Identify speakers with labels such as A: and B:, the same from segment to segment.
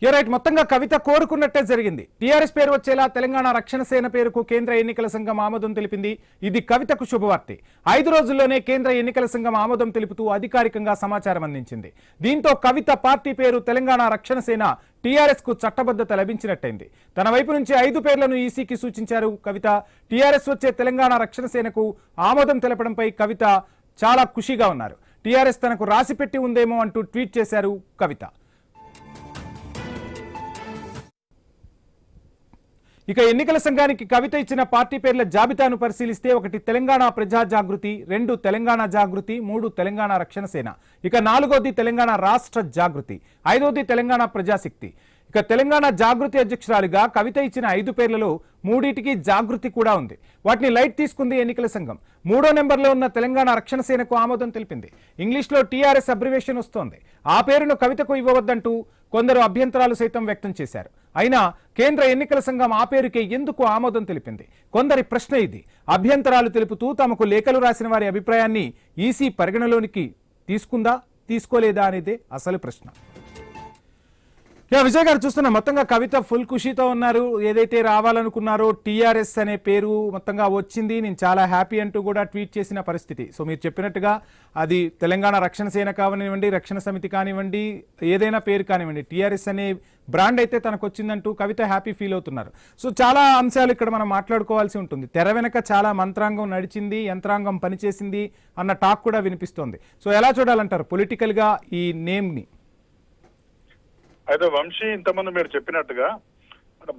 A: Right మొత్తంగా కవిత కోరుకున్నట్టే జరిగింది. TRS పేరు వచ్చేలా తెలంగాణ రక్షణ సేన పేరుకు కేంద్ర ఎన్నికల సంఘం ఆమోదం తెలిపింది. ఇది కవితకు శుభవార్తే. 5 రోజుల్లోనే కేంద్ర ఎన్నికల సంఘం ఆమోదం తెలుపుతూ అధికారికంగా సమాచారం అందించింది. దీంతో కవిత పార్టీ పేరు తెలంగాణ రక్షణ సేన టీఆర్ఎస్ కు చట్టబద్ధత లభించినట్టయింది. తన వైపు నుంచి 5 పేర్లను ఈసీకి సూచించారు కవిత. టీఆర్ఎస్ వచ్చే తెలంగాణ రక్షణ సేనకు ఆమోదం తెలపడంపై కవిత చాలా ఖుషిగా ఉన్నారు. టీఆర్ఎస్ తనకు రాసిపెట్టి ఉందేమో అంటూ ట్వీట్ చేశారు కవిత. ఇక ఎన్నికల సంఘానికి కవిత ఇచ్చిన పార్టీ పేర్ల జాబితాను పరిశీలిస్తే 1 తెలంగాణ ప్రజా జాగృతి, 2 తెలంగాణ జాగృతి, 3 తెలంగాణ రక్షణ సేన, ఇక 4ది తెలంగాణ రాష్ట్ర జాగృతి, 5ది తెలంగాణ ప్రజాశక్తి. ఇక తెలంగాణ జాగృతి అధ్యక్షురాలిగా కవిత ఇచ్చిన 5 పేర్లలో 3టికి జాగృతి కూడా ఉంది. వాటిని లైట్ తీసుకుంది ఎన్నికల సంఘం. 3వ నెంబర్లో ఉన్న తెలంగాణ రక్షణ సేనకు ఆమోదం తెలిపింది. ఇంగ్లీష్లో టీఆర్ఎస్ అబ్రివేషన్ వస్తోంది. ఆ పేరును కవితకు ఇవ్వవద్దంటూ కొందరు అభ్యంతరాలు సైతం వ్యక్తం చేశారు. అయినా కేంద్ర ఎన్నికల సంఘం ఆ పేరుకే ఎందుకు ఆమోదం తెలిపింది? కొందరి ప్రశ్న ఇది. అభ్యంతరాలు తెలుపుతూ తమకు లేఖలు రాసిన వారి అభిప్రాయాన్ని ఈసీ పరిగణలోనికి తీసుకుందా తీసుకోలేదా అనేదే అసలు ప్రశ్న. విజయ్ గారు చూస్తున్నా మొత్తంగా కవిత ఫుల్ ఖుషీతో ఉన్నారు. ఏదైతే రావాలనుకున్నారో టీఆర్ఎస్ అనే పేరు మొత్తంగా వచ్చింది, నేను చాలా హ్యాపీ అంటూ కూడా ట్వీట్ చేసిన పరిస్థితి. సో మీరు చెప్పినట్టుగా అది తెలంగాణ రక్షణ సేన కానివ్వండి, రక్షణ సమితి కానివ్వండి, ఏదైనా పేరు కానివ్వండి, టీఆర్ఎస్ అనే బ్రాండ్ అయితే తనకు వచ్చిందంటూ కవిత హ్యాపీ ఫీల్ అవుతున్నారు. సో చాలా అంశాలు ఇక్కడ మనం మాట్లాడుకోవాల్సి ఉంటుంది. తెర వెనక చాలా మంత్రాంగం నడిచింది, యంత్రాంగం పనిచేసింది అన్న టాక్ కూడా వినిపిస్తోంది. సో ఎలా చూడాలంటారు పొలిటికల్గా ఈ నేమ్ని?
B: అయితే వంశీ, ఇంతకుముందు మీరు చెప్పినట్టుగా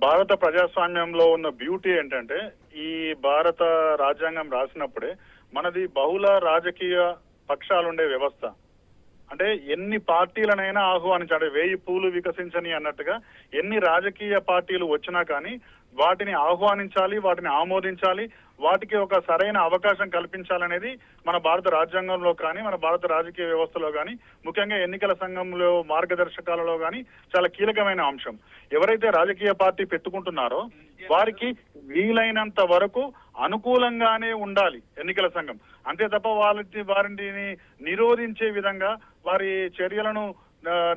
B: భారత ప్రజాస్వామ్యంలో ఉన్న బ్యూటీ ఏంటంటే, ఈ భారత రాజ్యాంగం రాసినప్పుడే మనది బహుళ రాజకీయ పక్షాలుండే వ్యవస్థ. అంటే ఎన్ని పార్టీలనైనా ఆహ్వానించాలి, 1000 పూలు వికసించని అన్నట్టుగా ఎన్ని రాజకీయ పార్టీలు వచ్చినా కానీ వాటిని ఆహ్వానించాలి, వాటిని ఆమోదించాలి, వాటికి ఒక సరైన అవకాశం కల్పించాలనేది మన భారత రాజ్యాంగంలో కానీ, మన భారత రాజకీయ వ్యవస్థలో కానీ, ముఖ్యంగా ఎన్నికల సంఘంలో మార్గదర్శకాలలో కానీ చాలా కీలకమైన అంశం. ఎవరైతే రాజకీయ పార్టీ పెట్టుకుంటున్నారో వారికి వీలైనంత వరకు అనుకూలంగానే ఉండాలి ఎన్నికల సంఘం. అంతే తప్ప వారిని నిరోధించే విధంగా, వారి చర్యలను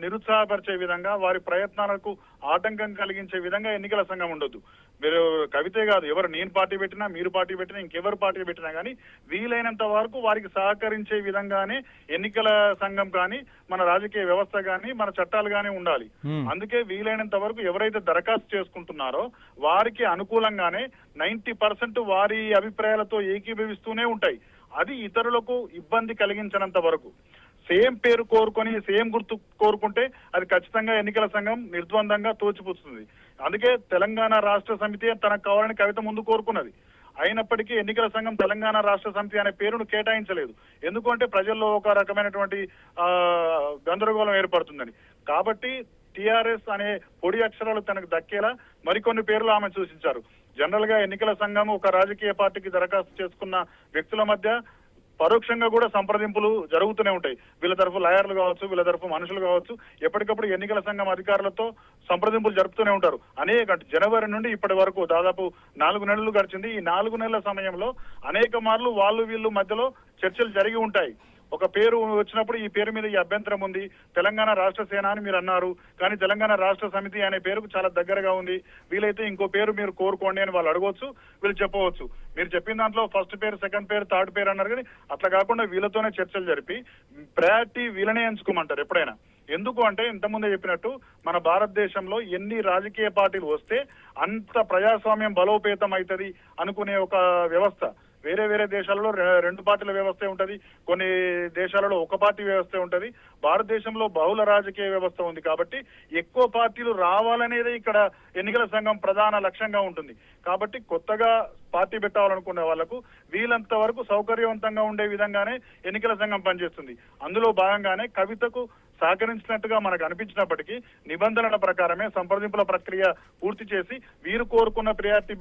B: నిరుత్సాహపరిచే విధంగా, వారి ప్రయత్నాలకు ఆటంకం కలిగించే విధంగా ఎన్నికల సంఘం ఉండొద్దు. మీరు కవితే కాదు, ఎవరు, నేను పార్టీ పెట్టినా, మీరు పార్టీ పెట్టినా, ఇంకెవరు పార్టీ పెట్టినా కానీ వీలైనంత వరకు వారికి సహకరించే విధంగానే ఎన్నికల సంఘం కానీ, మన రాజకీయ వ్యవస్థ కానీ, మన చట్టాలు కానీ ఉండాలి. అందుకే వీలైనంత వరకు ఎవరైతే దరఖాస్తు చేసుకుంటున్నారో వారికి అనుకూలంగానే 90% వారి అభిప్రాయాలతో ఏకీభవిస్తూనే ఉంటాయి. అది ఇతరులకు ఇబ్బంది కలిగించినంత వరకు. సేమ్ పేరు కోరుకొని సేమ్ గుర్తు కోరుకుంటే అది ఖచ్చితంగా ఎన్నికల సంఘం నిర్ద్వందంగా తోచిపుస్తుంది. అందుకే తెలంగాణ రాష్ట్ర సమితి తనకు కావాలని కవిత ముందు కోరుకున్నది. అయినప్పటికీ ఎన్నికల సంఘం తెలంగాణ రాష్ట్ర సమితి అనే పేరును కేటాయించలేదు. ఎందుకంటే ప్రజల్లో ఒక రకమైనటువంటి గందరగోళం ఏర్పడుతుందని. కాబట్టి టీఆర్ఎస్ అనే పొడి అక్షరాలు తనకు దక్కేలా మరికొన్ని పేర్లు ఆమె సూచించారు. జనరల్ గా ఎన్నికల సంఘం ఒక రాజకీయ పార్టీకి దరఖాస్తు చేసుకున్న వ్యక్తుల మధ్య పరోక్షంగా కూడా సంప్రదింపులు జరుగుతూనే ఉంటాయి. వీళ్ళ తరఫు లాయర్లు కావచ్చు, వీళ్ళ తరఫు మనుషులు కావచ్చు, ఎప్పటికప్పుడు ఎన్నికల సంఘం అధికారులతో సంప్రదింపులు జరుపుతూనే ఉంటారు. జనవరి నుండి ఇప్పటి వరకు దాదాపు 4 నెలలు గడిచింది. ఈ 4 నెలల సమయంలో అనేక మార్లు వాళ్ళు వీళ్ళు మధ్యలో చర్చలు జరిగి ఉంటాయి. ఒక పేరు వచ్చినప్పుడు ఈ పేరు మీద ఈ అభ్యంతరం ఉంది, తెలంగాణ రాష్ట్ర సేన అని మీరు అన్నారు, కానీ తెలంగాణ రాష్ట్ర సమితి అనే పేరుకు చాలా దగ్గరగా ఉంది, వీలైతే ఇంకో పేరు మీరు కోరుకోండి అని వాళ్ళు అడగవచ్చు, వీళ్ళు చెప్పవచ్చు. మీరు చెప్పిన దాంట్లో ఫస్ట్ పేరు, సెకండ్ పేరు, థర్డ్ పేరు అన్నారు. కానీ అట్లా కాకుండా వీళ్ళతోనే చర్చలు జరిపి ప్రయారిటీ వీళ్ళనే ఎంచుకోమంటారు ఎప్పుడైనా. ఎందుకు అంటే, ఇంతకుముందే చెప్పినట్టు మన భారతదేశంలో ఎన్ని రాజకీయ పార్టీలు వస్తే అంత ప్రజాస్వామ్యం బలోపేతం అవుతుంది అనుకునే ఒక వ్యవస్థ. వేరే వేరే దేశాలలో 2 పార్టీల వ్యవస్థ ఉంటది, కొన్ని దేశాలలో ఒక పార్టీ వ్యవస్థ ఉంటది. భారతదేశంలో బహుళ రాజకీయ వ్యవస్థ ఉంది కాబట్టి ఎక్కువ పార్టీలు రావాలనేది ఇక్కడ ఎన్నికల సంఘం ప్రధాన లక్ష్యంగా ఉంటుంది. కాబట్టి కొత్తగా పార్టీ పెట్టాలనుకునే వాళ్లకు వీలంత వరకు సౌకర్యవంతంగా ఉండే విధంగానే ఎన్నికల సంఘం పనిచేస్తుంది. అందులో భాగంగానే కవితకు సహకరించినట్టుగా మనకు అనిపించినప్పటికీ నిబంధనల ప్రకారమే సంప్రదింపుల ప్రక్రియ పూర్తి చేసి వీరు కోరుకున్న ప్రియారిటీ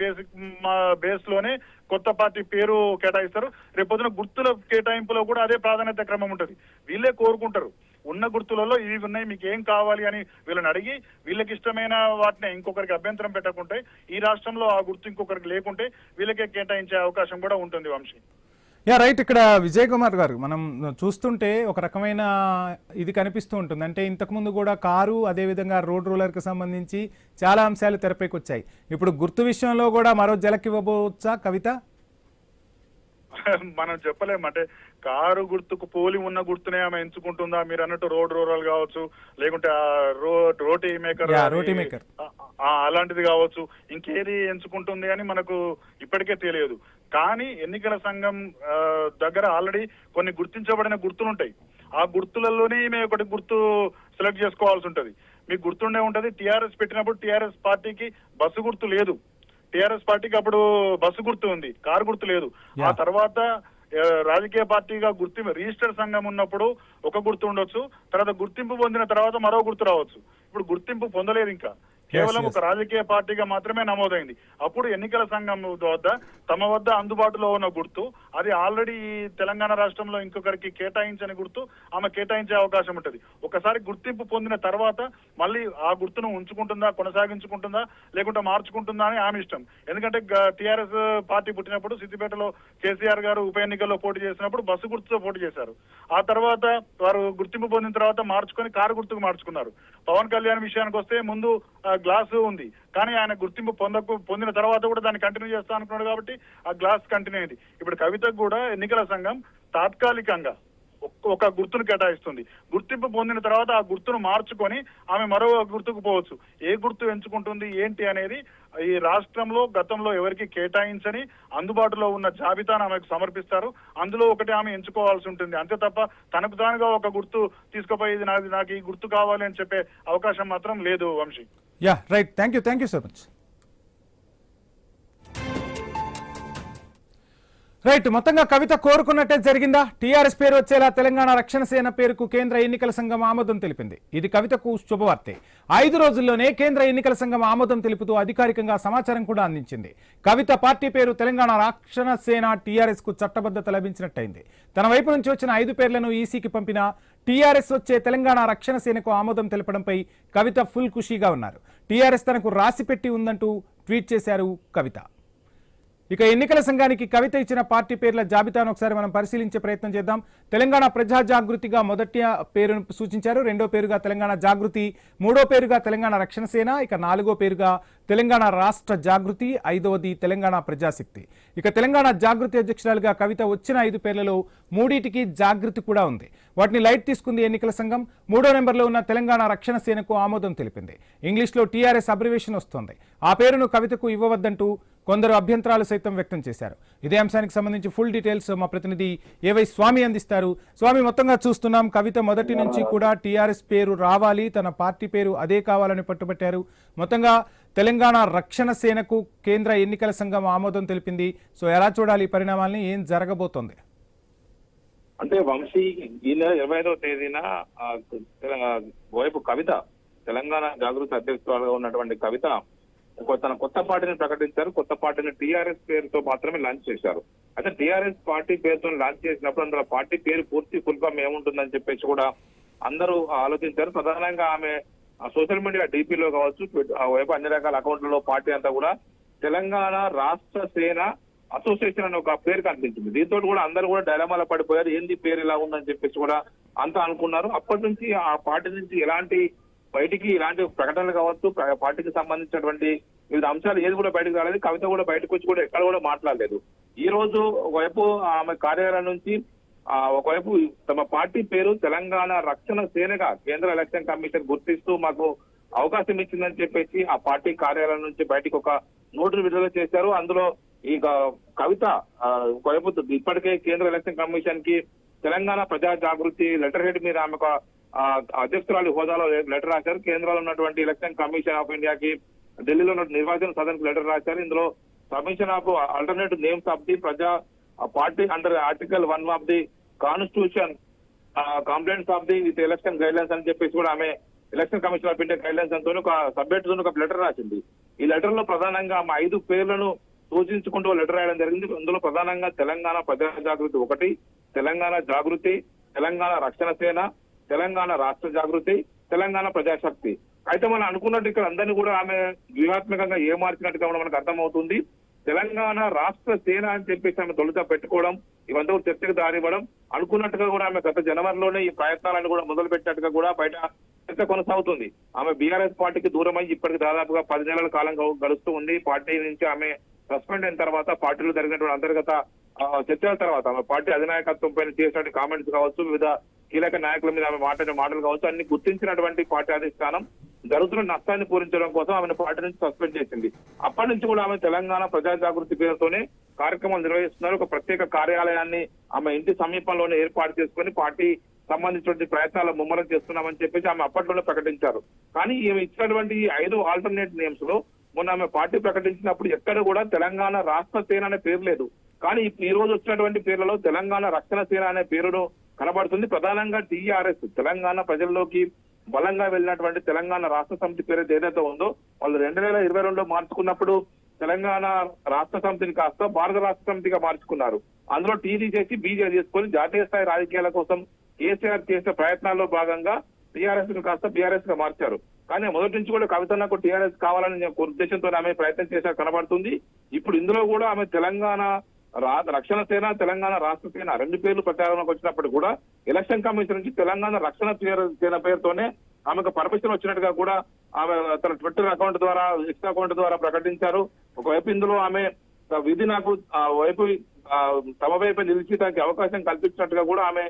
B: బేస్ లోనే కొత్త పార్టీ పేరు కేటాయిస్తారు. రేపొద్దున గుర్తుల కేటాయింపులో కూడా అదే ప్రాధాన్యత క్రమం ఉంటుంది. వీళ్ళే కోరుకుంటారు, ఉన్న గుర్తులలో ఇవి ఉన్నాయి, మీకు ఏం కావాలి అని వీళ్ళని అడిగి వీళ్ళకి ఇష్టమైన వాటిని ఇంకొకరికి అభ్యంతరం పెట్టకుంటే, ఈ రాష్ట్రంలో ఆ గుర్తు ఇంకొకరికి లేకుంటే వీళ్ళకే కేటాయించే అవకాశం కూడా ఉంటుంది. వంశీ,
A: రైట్. ఇక్కడ విజయ్ కుమార్ గారు మనం చూస్తుంటే ఒక రకమైన ఇది కనిపిస్తూ ఉంటుంది. అంటే ఇంతకుముందు కూడా కారు అదేవిధంగా రోడ్ రోలర్కి సంబంధించి చాలా అంశాలు తెరపైకి వచ్చాయి. ఇప్పుడు గుర్తు విషయంలో కూడా మరో ఇవ్వబోవచ్చా కవిత?
B: మనం చెప్పలేము. అంటే కారు గుర్తుకు పోలి ఉన్న గుర్తునే ఆమె ఎంచుకుంటుందా, మీరు అన్నట్టు రోడ్ రూరల్ కావచ్చు, లేకుంటే రోటీ మేకర్ అలాంటిది కావచ్చు, ఇంకేది ఎంచుకుంటుంది అని మనకు ఇప్పటికే తెలియదు. కానీ ఎన్నికల సంఘం దగ్గర ఆల్రెడీ కొన్ని గుర్తించబడిన గుర్తులుంటాయి. ఆ గుర్తులలోనే ఈమె ఒకటి గుర్తు సెలెక్ట్ చేసుకోవాల్సి ఉంటది. మీకు గుర్తుండే ఉంటది, టిఆర్ఎస్ పెట్టినప్పుడు టిఆర్ఎస్ పార్టీకి బస్సు గుర్తు లేదు. టిఆర్ఎస్ పార్టీకి అప్పుడు బస్సు గుర్తు ఉంది, కారు గుర్తు లేదు. ఆ తర్వాత రాజకీయ పార్టీగా గుర్తింపు రిజిస్టర్ సంఘం ఉన్నప్పుడు ఒక గుర్తు ఉండొచ్చు, తర్వాత గుర్తింపు పొందిన తర్వాత మరో గుర్తు రావచ్చు. ఇప్పుడు గుర్తింపు పొందలేదు, ఇంకా కేవలం ఒక రాజకీయ పార్టీగా మాత్రమే నమోదైంది. అప్పుడు ఎన్నికల సంఘం వద్ద తమ వద్ద అందుబాటులో ఉన్న గుర్తు అది ఆల్రెడీ తెలంగాణ రాష్ట్రంలో ఇంకొకరికి కేటాయించని గుర్తు ఆమె కేటాయించే అవకాశం ఉంటుంది. ఒకసారి గుర్తింపు పొందిన తర్వాత మళ్ళీ ఆ గుర్తును ఉంచుకుంటుందా, కొనసాగించుకుంటుందా, లేకుంటే మార్చుకుంటుందా అని ఆమె ఇష్టం. ఎందుకంటే టిఆర్ఎస్ పార్టీ పుట్టినప్పుడు సిద్దిపేటలో కేసీఆర్ గారు ఉప ఎన్నికల్లో పోటీ చేసినప్పుడు బస్సు గుర్తుతో పోటీ చేశారు. ఆ తర్వాత వారు గుర్తింపు పొందిన తర్వాత మార్చుకొని కారు గుర్తుకు మార్చుకున్నారు. పవన్ కళ్యాణ్ విషయానికి వస్తే ముందు గ్లాసు ఉంది, కానీ ఆయన గుర్తింపు పొందిన తర్వాత కూడా దాన్ని కంటిన్యూ చేస్తా అనుకున్నాడు కాబట్టి ఆ గ్లాస్ కంటిన్యూ అయింది. ఇప్పుడు కవితకు కూడా ఎన్నికల సంఘం తాత్కాలికంగా ఒక గుర్తును కేటాయిస్తుంది. గుర్తింపు పొందిన తర్వాత ఆ గుర్తును మార్చుకొని ఆమె మరో గుర్తుకు పోవచ్చు. ఏ గుర్తు ఎంచుకుంటుంది ఏంటి అనేది ఈ రాష్ట్రంలో గతంలో ఎవరికి కేటాయించని అందుబాటులో ఉన్న జాబితాను ఆమెకు సమర్పిస్తారు. అందులో ఒకటి ఆమె ఎంచుకోవాల్సి ఉంటుంది. అంతే తప్ప తనకు తానుగా ఒక గుర్తు తీసుకుపోయి నాకు ఈ గుర్తు కావాలి అని చెప్పే అవకాశం మాత్రం లేదు. Vamshi.
A: Right. Thank you so much. Right. మొత్తంగా కవిత కోరుకున్నట్టే జరిగిందా? టీఆర్ఎస్ పేరు వచ్చేలా తెలంగాణ రక్షణ సేన పేరుకు కేంద్ర ఎన్నికల సంఘం ఆమోదం తెలిపింది. ఇది కవితకు శుభవార్తే. 5 రోజుల్లోనే కేంద్ర ఎన్నికల సంఘం ఆమోదం తెలుపుతూ అధికారికంగా సమాచారం కూడా అందించింది. కవిత పార్టీ పేరు తెలంగాణ రక్షణ సేన టీఆర్ఎస్ కు చట్టబద్ధత లభించినట్టయింది. తన వైపు నుంచి వచ్చిన 5 పేర్లను ఈసీకి పంపిన టీఆర్ఎస్ వచ్చే తెలంగాణ రక్షణ సేనకు ఆమోదం తెలపడంపై కవిత ఫుల్ ఖుషీగా ఉన్నారు. టీఆర్ఎస్ తనకు రాసిపెట్టి ఉందంటూ ట్వీట్ చేశారు కవిత. ఇక ఎన్నికల సంఘానికి కవిత ఇచ్చిన పార్టీ పేర్ల జాబితాను ఒకసారి మనం పరిశీలించే ప్రయత్నం చేద్దాం. తెలంగాణ ప్రజా జాగృతిగా మొదటి పేరును సూచించారు, రెండో పేరుగా తెలంగాణ జాగృతి, మూడో పేరుగా తెలంగాణ రక్షణ సేన, ఇక నాలుగో పేరుగా తెలంగాణ రాష్ట్ర జాగృతి, ఐదవది తెలంగాణ ప్రజాశక్తి. ఇక తెలంగాణ జాగృతి అధ్యక్షురాలుగా కవిత వచ్చిన 5 పేర్లలో 3టికి జాగృతి కూడా ఉంది. వాటిని లైట్ తీసుకుంది ఎన్నికల సంఘం. 3వ నెంబర్లో ఉన్న తెలంగాణ రక్షణ సేనకు ఆమోదం తెలిపింది. ఇంగ్లీష్లో టీఆర్ఎస్ అబ్రివేషన్ వస్తోంది. ఆ పేరును కవితకు ఇవ్వవద్దంటూ కొందరు అభ్యంతరాలు సైతం వ్యక్తం చేశారు. ఇదే అంశానికి సంబంధించి ఫుల్ డీటెయిల్స్ మా ప్రతినిధి ఏవై స్వామి అందిస్తారు. స్వామి, మొత్తంగా చూస్తున్నాం కవిత మొదటి నుంచి కూడా టీఆర్ఎస్ పేరు రావాలి, తన పార్టీ పేరు అదే కావాలని పట్టుబట్టారు. మొత్తంగా తెలంగాణ రక్షణ సేనకు కేంద్ర ఎన్నికల సంఘం ఆమోదం తెలిపింది. సో ఎలా చూడాలి ఈ పరిణామాలని, ఏం జరగబోతోంది?
C: అంటే వంశీ, ఈ నెల 25వ తేదీన వైపు కవిత తెలంగాణ జాగృతి అధ్యక్షురాలుగా ఉన్నటువంటి కవిత తన కొత్త పార్టీని ప్రకటించారు. కొత్త పార్టీని టీఆర్ఎస్ పేరుతో మాత్రమే లాంచ్ చేశారు. అయితే టీఆర్ఎస్ పార్టీ పేరుతో లాంచ్ చేసినప్పుడు అందులో పార్టీ పేరు పూర్తి ఫుల్ ఫామ్ ఏముంటుందని చెప్పేసి కూడా అందరూ ఆలోచించారు. ప్రధానంగా ఆమె సోషల్ మీడియా డీపీలో కావచ్చు, వైపు అన్ని రకాల అకౌంట్లలో పార్టీ అంతా కూడా తెలంగాణ రాష్ట్ర సేన అసోసియేషన్ అని ఒక పేరు కనిపించింది. దీంతో కూడా అందరూ కూడా డైలమాలో పడిపోయారు. ఏంది పేరు ఇలా ఉందని చెప్పేసి కూడా అంతా అనుకున్నారు. అప్పటి నుంచి ఆ పార్టీ నుంచి ఎలాంటి ప్రకటనలు కావచ్చు, పార్టీకి సంబంధించినటువంటి వివిధ అంశాలు ఏది కూడా బయటకు రాలేదు. కవిత కూడా బయటకు వచ్చి కూడా ఎక్కడ కూడా మాట్లాడలేదు. ఈ రోజు ఒకవైపు ఆమె కార్యాలయం నుంచి ఒకవైపు తమ పార్టీ పేరు తెలంగాణ రక్షణ సేనగా కేంద్ర ఎలక్షన్ కమిషన్ గుర్తిస్తూ మాకు అవకాశం ఇచ్చిందని చెప్పేసి ఆ పార్టీ కార్యాలయం నుంచి బయటకు ఒక నోటును విడుదల చేశారు. అందులో ఈ కవిత ఒకవైపు ఇప్పటికే కేంద్ర ఎలక్షన్ కమిషన్ కి తెలంగాణ ప్రజా జాగృతి లెటర్ హెడ్ మీద ఆమె అధ్యక్షురాలు హోదాలో లెటర్ రాశారు. కేంద్రంలో ఉన్నటువంటి ఎలక్షన్ కమిషన్ ఆఫ్ ఇండియాకి ఢిల్లీలో ఉన్న నిర్వాచన సదన్ లెటర్ రాశారు. ఇందులో commission of alternative names of the Praja party under article 1 of the constitution complaints of the with election guidelines అని చెప్పేసి కూడా ఆమె election commission of India guidelines అంతా ఒక సబ్జెక్ట్ ఒక లెటర్ రాసింది. ఈ లెటర్ లో ప్రధానంగా ఆమె 5 పేర్లను సూచించుకుంటూ లెటర్ రాయడం జరిగింది. అందులో ప్రధానంగా తెలంగాణ ప్రజా జాగృతి 1, తెలంగాణ జాగృతి, తెలంగాణ రక్షణ సేన, తెలంగాణ రాష్ట్ర జాగృతి, తెలంగాణ ప్రజాశక్తి. అయితే మనం అనుకున్నట్టు ఇక్కడ అందరినీ కూడా ఆమె వ్యూహాత్మకంగా ఏ మార్చినట్టుగా మనకు అర్థమవుతుంది. తెలంగాణ రాష్ట్ర సేన అని చెప్పేసి ఆమె తొలుత పెట్టుకోవడం, ఇవంతా కూడా చర్చకు దారివ్వడం, అనుకున్నట్టుగా కూడా ఆమె గత జనవరిలోనే ఈ ప్రయత్నాలను కూడా మొదలు పెట్టినట్టుగా కూడా బయట చర్చ కొనసాగుతుంది. ఆమె బీఆర్ఎస్ పార్టీకి దూరమై ఇప్పటికి దాదాపుగా 10 నెలల కాలం గడుస్తూ ఉంది. పార్టీ నుంచి ఆమె సస్పెండ్ అయిన తర్వాత పార్టీలో జరిగినటువంటి అంతర్గత చర్చల తర్వాత ఆమె పార్టీ అధినాయకత్వం పైన చేసినటువంటి కామెంట్స్ కావచ్చు, వివిధ కీలక నాయకుల మీద ఆమె మాట్లాడిన మాటలు కావచ్చు, అన్ని గుర్తించినటువంటి పార్టీ అధిష్టానం జరుగుతున్న నష్టాన్ని పూరించడం కోసం ఆమెను పార్టీ నుంచి సస్పెండ్ చేసింది. అప్పటి నుంచి కూడా ఆమె తెలంగాణ ప్రజా జాగృతి పేరుతోనే కార్యక్రమాలు నిర్వహిస్తున్నారు. ఒక ప్రత్యేక కార్యాలయాన్ని ఆమె ఇంటి సమీపంలోనే ఏర్పాటు చేసుకుని పార్టీ సంబంధించినటువంటి ప్రయత్నాలు ముమ్మరం చేస్తున్నామని చెప్పేసి ఆమె అప్పట్లోనే ప్రకటించారు. కానీ ఈమె ఇచ్చినటువంటి 5 ఆల్టర్నేట్ నేమ్స్ లో మొన్న ఆమె పార్టీ ప్రకటించినప్పుడు ఎక్కడ కూడా తెలంగాణ రాష్ట్ర సేన అనే పేరు లేదు. కానీ ఈ రోజు వచ్చినటువంటి పేర్లలో తెలంగాణ రక్షణ సేన అనే పేరును కనబడుతుంది. ప్రధానంగా టీఆర్ఎస్ తెలంగాణ ప్రజల్లోకి బలంగా వెళ్ళినటువంటి తెలంగాణ రాష్ట్ర సమితి పేరు ఏదైతే ఉందో వాళ్ళు 2022లో మార్చుకున్నప్పుడు తెలంగాణ రాష్ట్ర సమితిని కాస్త భారత రాష్ట్ర సమితిగా మార్చుకున్నారు. అందులో టీడీ చేసి బీజేపీ చేసుకొని జాతీయ స్థాయి రాజకీయాల కోసం కేసీఆర్ చేసిన ప్రయత్నాల్లో భాగంగా టీఆర్ఎస్ ను కాస్త బీఆర్ఎస్ గా మార్చారు. కానీ మొదటి నుంచి కూడా కవితన్నకు టీఆర్ఎస్ కావాలని ఉద్దేశంతో ఆమె ప్రయత్నం చేసా కనబడుతుంది. ఇప్పుడు ఇందులో కూడా ఆమె తెలంగాణ రక్షణ సేన, తెలంగాణ రాష్ట్ర సేన 2 పేర్లు ప్రచారంలోకి వచ్చినప్పుడు కూడా ఎలక్షన్ కమిషన్ నుంచి తెలంగాణ రక్షణ సేన పేరుతోనే ఆమెకు పర్మిషన్ వచ్చినట్టుగా కూడా ఆమె తన ట్విట్టర్ అకౌంట్ ద్వారా, ఎక్స్ అకౌంట్ ద్వారా ప్రకటించారు. ఒకవైపు ఇందులో ఆమె విధి నాకు వైపు తమ వైపు నిలిచి తనకి అవకాశం కల్పించినట్టుగా కూడా ఆమె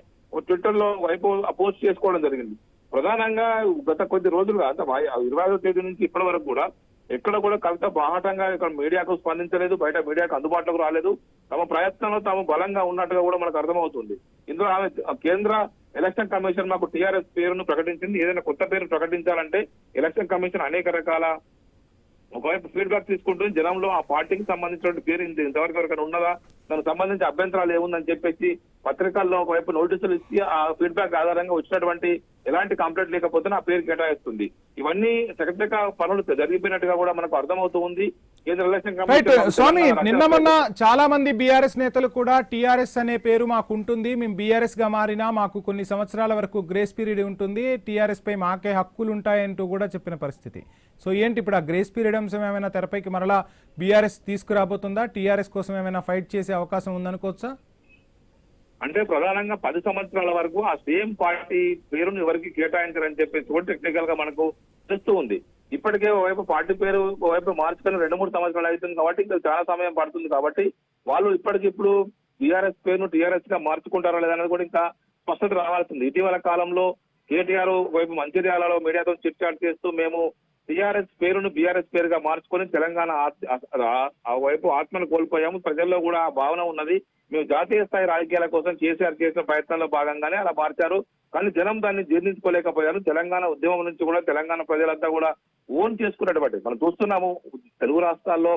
C: ట్విట్టర్ లో వైపు పోస్ట్ చేసుకోవడం జరిగింది. ప్రధానంగా గత కొద్ది రోజులుగా అంటే 25వ తేదీ నుంచి ఇప్పటి వరకు కూడా ఎక్కడ కూడా కవిత బాహటంగా ఇక్కడ మీడియాకు స్పందించలేదు, బయట మీడియాకు అందుబాటులోకి రాలేదు. తమ ప్రయత్నంలో తాము బలంగా ఉన్నట్టుగా కూడా మనకు అర్థమవుతుంది. ఇందులో ఆమె కేంద్ర ఎలక్షన్ కమిషన్ మాకు టీఆర్ఎస్ పేరును ప్రకటించింది. ఏదైనా కొత్త పేరు ప్రకటించాలంటే ఎలక్షన్ కమిషన్ అనేక రకాల ఒకవైపు ఫీడ్బ్యాక్ తీసుకుంటుంది. జనంలో ఆ పార్టీకి సంబంధించిన పేరు ఇంతవరకు ఎవరికైనా ఉన్నదా, దానికి సంబంధించి అభ్యంతరాలు ఏముందని చెప్పేసి పత్రికల్లో ఒకవైపు నోటీసులు ఇచ్చి ఆ ఫీడ్బ్యాక్ ఆధారంగా వచ్చినటువంటి ఎలాంటి కంప్లైంట్ లేకపోతే ఆ పేరు కేటాయిస్తుంది. ఇవన్నీ చకచక పనులు జరిగిపోయినట్టుగా కూడా మనకు అర్థమవుతూ ఉంది. కేంద్ర ఎలక్షన్ కమిషన్
A: స్వామి, నిన్న మొన్న చాలా మంది బీఆర్ఎస్ నేతలు కూడా టీఆర్ఎస్ అనే పేరు మాకు ఉంటుంది, మేము బీఆర్ఎస్ గా మారినా మాకు కొన్ని సంవత్సరాల వరకు గ్రేస్ పీరియడ్ ఉంటుంది, టీఆర్ఎస్ పై మాకే హక్కులు ఉంటాయంటూ కూడా చెప్పిన పరిస్థితి. సో ఏంటి ఇప్పుడు ఆ గ్రేస్ పీరియడ్ అంశం ఏమైనా తెరపైకి మరలా బీఆర్ఎస్ తీసుకురాబోతుందా? టీఆర్ఎస్ కోసం ఏమైనా ఫైట్ చేసే అవకాశం ఉందనుకోవచ్చా?
C: అంటే ప్రధానంగా 10 సంవత్సరాల వరకు ఆ సేమ్ పార్టీ పేరును ఎవరికి కేటాయించారని చెప్పేసి కూడా టెక్నికల్ గా మనకు తెలుస్తూ ఉంది. ఇప్పటికే ఒకవైపు పార్టీ పేరు ఒకవైపు మార్చుకొని 2-3 సంవత్సరాలు అవుతుంది కాబట్టి ఇంకా చాలా సమయం పడుతుంది. కాబట్టి వాళ్ళు ఇప్పటికిప్పుడు బీఆర్ఎస్ పేరును టీఆర్ఎస్ గా మార్చుకుంటారా లేదనేది కూడా ఇంకా స్పష్టత రావాల్సింది. ఇటీవల కాలంలో కేటీఆర్ ఒకవైపు మంచిర్యాలలో మీడియాతో చిట్చాట్ చేస్తూ మేము టీఆర్ఎస్ పేరును బీఆర్ఎస్ పేరుగా మార్చుకొని తెలంగాణ ఆ వైపు ఆత్మను కోల్పోయాము, ప్రజల్లో కూడా ఆ భావన ఉన్నది, మేము జాతీయ స్థాయి రాజకీయాల కోసం కేసీఆర్ చేసిన ప్రయత్నంలో భాగంగానే అలా మార్చారు. కానీ జనం దాన్ని జీర్ణించుకోలేకపోయారు. తెలంగాణ ఉద్యమం నుంచి కూడా తెలంగాణ ప్రజలంతా కూడా ఓన్ చేసుకున్నటువంటి మనం చూస్తున్నాము. తెలుగు రాష్ట్రాల్లో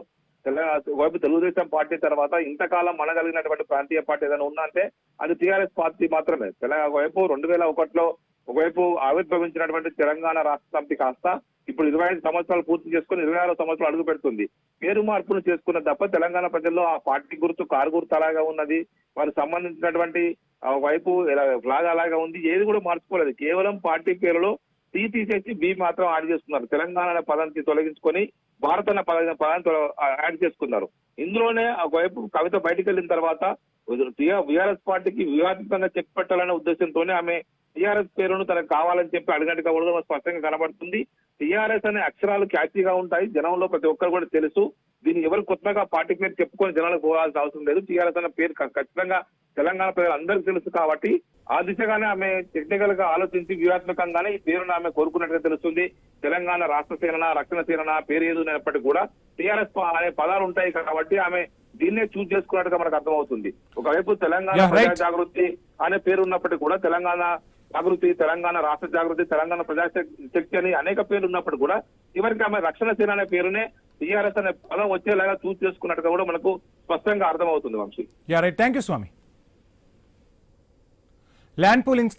C: వైపు తెలుగుదేశం పార్టీ తర్వాత ఇంతకాలం మనగలిగినటువంటి ప్రాంతీయ పార్టీ ఏదైనా ఉందంటే అది టీఆర్ఎస్ పార్టీ మాత్రమే. వైపు 2001లో ఒకవైపు ఆవిర్భవించినటువంటి తెలంగాణ రాష్ట్ర సమితి కాస్త ఇప్పుడు 25 సంవత్సరాలు పూర్తి చేసుకుని 26 సంవత్సరాలు అడుగు పెడుతుంది. పేరు మార్పును చేసుకున్న తప్ప తెలంగాణ ప్రజల్లో ఆ పార్టీ గుర్తు కారు గుర్తు అలాగా ఉన్నది, వారికి సంబంధించినటువంటి వైపు ఫ్లాగ్ అలాగా ఉంది, ఏది కూడా మార్చుకోలేదు. కేవలం పార్టీ పేరులో టీ తీసేసి బి మాత్రం యాడ్ చేస్తున్నారు. తెలంగాణ అనే పదాన్ని తొలగించుకొని భారత్ అనే పదాన్ని యాడ్ చేసుకున్నారు. ఇందులోనే ఒకవైపు కవిత బయటకు వెళ్ళిన తర్వాత బీఆర్ఎస్ పార్టీకి వివాదితంగా చెక్ పెట్టాలనే ఉద్దేశంతోనే ఆమె టీఆర్ఎస్ పేరును తనకు కావాలని చెప్పి అడిగినట్టుగా కూడా స్పష్టంగా కనబడుతుంది. టీఆర్ఎస్ అనే అక్షరాలు క్యాచీగా ఉంటాయి, జనంలో ప్రతి ఒక్కరు కూడా తెలుసు. దీన్ని ఎవరు కొత్తగా పార్టీ పేరు చెప్పుకొని జనాలకు పోవాల్సిన అవసరం లేదు. టీఆర్ఎస్ అనే పేరు ఖచ్చితంగా తెలంగాణ ప్రజలు అందరికీ తెలుసు కాబట్టి ఆ దిశగానే ఆమె టెక్నికల్ గా ఆలోచించి వ్యూహాత్మకంగానే ఈ పేరును ఆమె కోరుకున్నట్టుగా తెలుస్తుంది. తెలంగాణ రాష్ట్ర సేన, రక్షణ సేన పేరు ఏదైనప్పటికీ కూడా టీఆర్ఎస్ అనే పదాలు ఉంటాయి కాబట్టి ఆమె దీన్నే చూస్ చేసుకున్నట్టుగా మనకు అర్థమవుతుంది. ఒకవైపు తెలంగాణ ప్రజా జాగృతి అనే పేరు ఉన్నప్పటికీ కూడా తెలంగాణ జాగృతి, తెలంగాణ రాష్ట్ర జాగృతి, తెలంగాణ ప్రజా శక్తి అని అనేక పేర్లు ఉన్నప్పుడు కూడా చివరికి ఆమె రక్షణ సేన అనే పేరునే టీఆర్ఎస్ అనే పదం వచ్చేలాగా చూస్ చేసుకున్నట్టుగా కూడా మనకు స్పష్టంగా అర్థమవుతుంది. Vamshi,
A: thank you Swamy. Land pooling